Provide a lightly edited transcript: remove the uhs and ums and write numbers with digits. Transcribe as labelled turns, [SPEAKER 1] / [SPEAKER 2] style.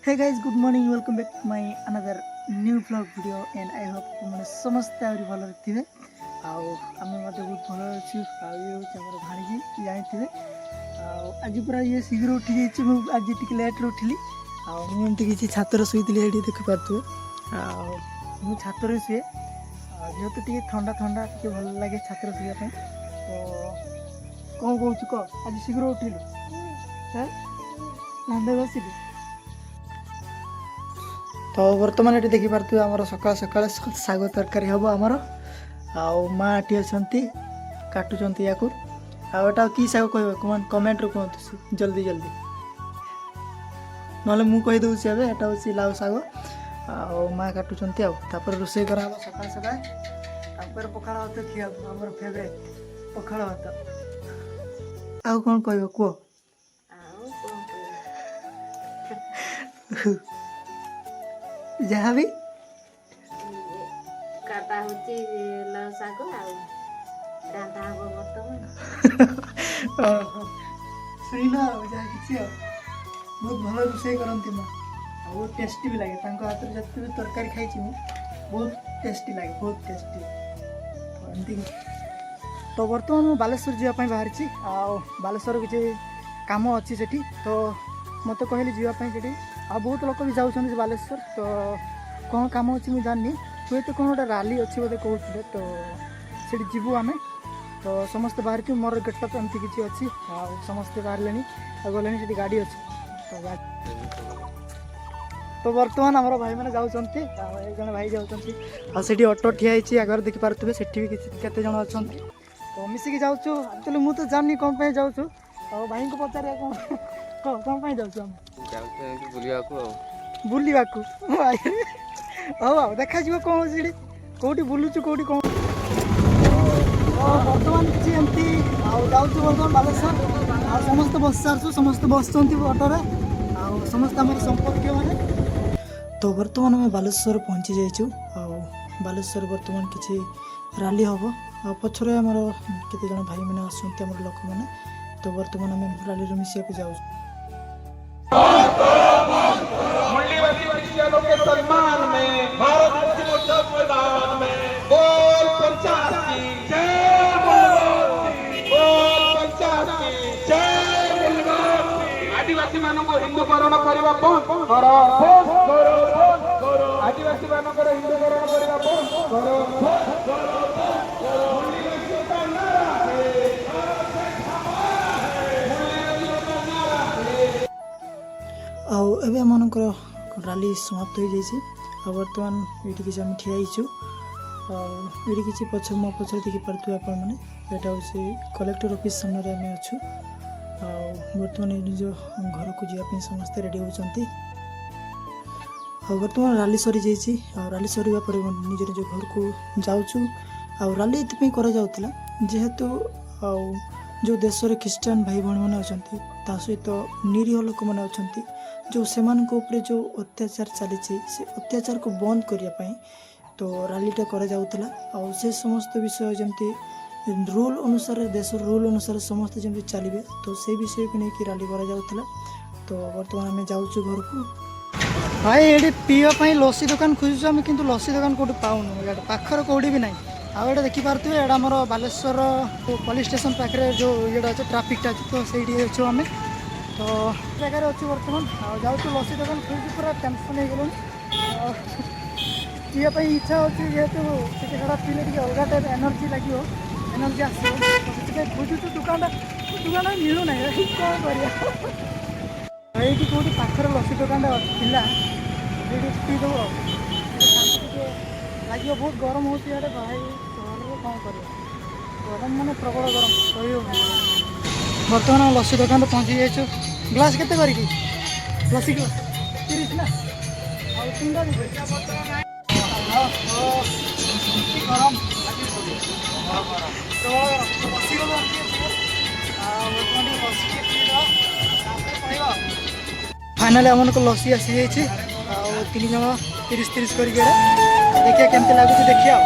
[SPEAKER 1] Hey guys, good morning. Welcome back to my another new vlog video and I hope तुमने समस्त आउरी भल रखिथे आउ आमे मते बहुत भल अछि आउ ये होछ हमर भाणीजी जानिथिबे आउ आज पूरा ये शीघ्र उठी जाइछि मु आज टिक लेट रे उठिली आउ मु एंती किछि छातर सुइतली एडी देखि पातु आउ मु छातर सुए जेहेतु टिके ठंडा ठंडा टिके भल लागे छातर सुइया पे तो कोन कहूछु को आज शीघ्र उठिली हैं नंदे बसिली तो बर्तमान ये देखिपे आमर सकाल सकाल शाग तरकारी हम आमर माँ टी अच्छा काटुंट या आटा कि शाग कह कमेंट कहतु जल्दी जल्दी ना मुझे एटा हूँ लाउ शाग माँ काटुंट आपर रोसे करा सकाल सकाल पखाड़ भात खिया आम फेवरेट पखाड़ भात आउ कौन कह कह जहाँ भी
[SPEAKER 2] काटा होती लाउ शाग आउ रांधा हो बर्तमान
[SPEAKER 1] सुना जहाँ किसी बहुत भल रोसे करती माँ बहुत टेस्टी भी लगे हाथ में जिते भी तरकारी खाई बहुत टेस्टी लगे बहुत टेस्टी तो बर्तमान मुझे बालेश्वर जावाई बाहरी बालेश्वर किसी कम अच्छी से तो मत कहली जावाई आ बहुत लोग भी जाऊँ बालेश्वर तो कौन कम अच्छी मुझे जानी हुए तो कौन गोटे राली अच्छी बोलते कहते तो सीठी जीवु आम तो समस्ते बाहर की मोर गेटअप एमती किसी अच्छी समस्ते बाहर गले गाड़ी अच्छी तो बर्तमान आम भाई मैंने जाऊँच एक जन भाई जाऊँच ऑटो ठियाई आगे देखिपे से भी किसी जन अच्छा तो मिसिकी जाऊँ एक्चुअली मुझे तो जानी कौन पर जाऊँ भाई को पचार कौन कौन जाऊँ बुलवा हाँ देखा कौन से कौटी बुलुचु कौटी कौन बर्तमान किसी एमती जाऊँ बर्तमान बालेश्वर समस्त बस सारू समस्त बस अटोरे समस्त आम संपर्क मैंने तो बर्तमान आम बालेश्वर पहुँची जाइचु बालेश्वर बर्तमान किसी राली हम पछरे आमर केते जन भाई मैंने आसुंते आमर लोक मैंने तो बर्तमान आम राली रे मिसिया को जाऊ
[SPEAKER 3] के सम्मान में भारत मैदान में बोल पंचायत की जय बोल पंचायत की जय आदिवासी मानक हिंदूकरण करने करो आदिवासी मानक हिंदूकरण
[SPEAKER 1] करने राली समाप्त हो जाए बर्तमान ये किसी आम ठियाईचु ये किसी पछ मो पछ देखिपे आपटा हूँ कलेक्टर ऑफिस सामने आम अच्छु बर्तमान निज घर को जावाई समस्ते रेडी होती बर्तमान राली सरी जाइए राली सरवा पर निज निज घर को जाऊँ राली ये करा जेहेतु जो देश में ख्रीस्टान भाई भाई मैंने अच्छा सहित निरीह लोक मैंने अच्छा जो से जो अत्याचार चली से अत्याचार को बंद करने तो रालीटा करा से समस्त विषय जमती रूल अनुसार देश रूल अनुसार समस्त जमी चलिए तो से विषय को लेकिन राली करा तो बर्तमान आम जाऊँ घर को भाई ये पीवाई लस्सी दुकान खोजुँ आम कि लस्सी दुकान कौट पाऊनु पाखर कौटी भी ना आउ ये देखिपे यहाँ आम बालेश्वर पुलिस स्टेशन पाखे जो ये अच्छे ट्राफिकटा अच्छे तो सही अच्छे आम तो जगार अच्छी बर्तमान जाऊँ लस्सी दुकान खोज पूरा टेंशन हो गलुँ पीवाई इच्छा अच्छी जेहेतु टी पीले अलग टाइप एनर्जी लगे एनर्जी आसो खोजुँ दुकान मिलूना कौन कर ये कौटी पाखर लस्सी दुकान थी पीदेव लगे बहुत गरम हो भाई सहर कौन कर गरम मान प्रबल गरम कही बर्तमान लस्सी दुकान पहुँची जाइए ग्लास के लस्सी ग्लास 30 ना गरम फाइनाली आम को लस्सी आसी जाइए 3 जन 30 करके देखिए केमती लगुच देखिए।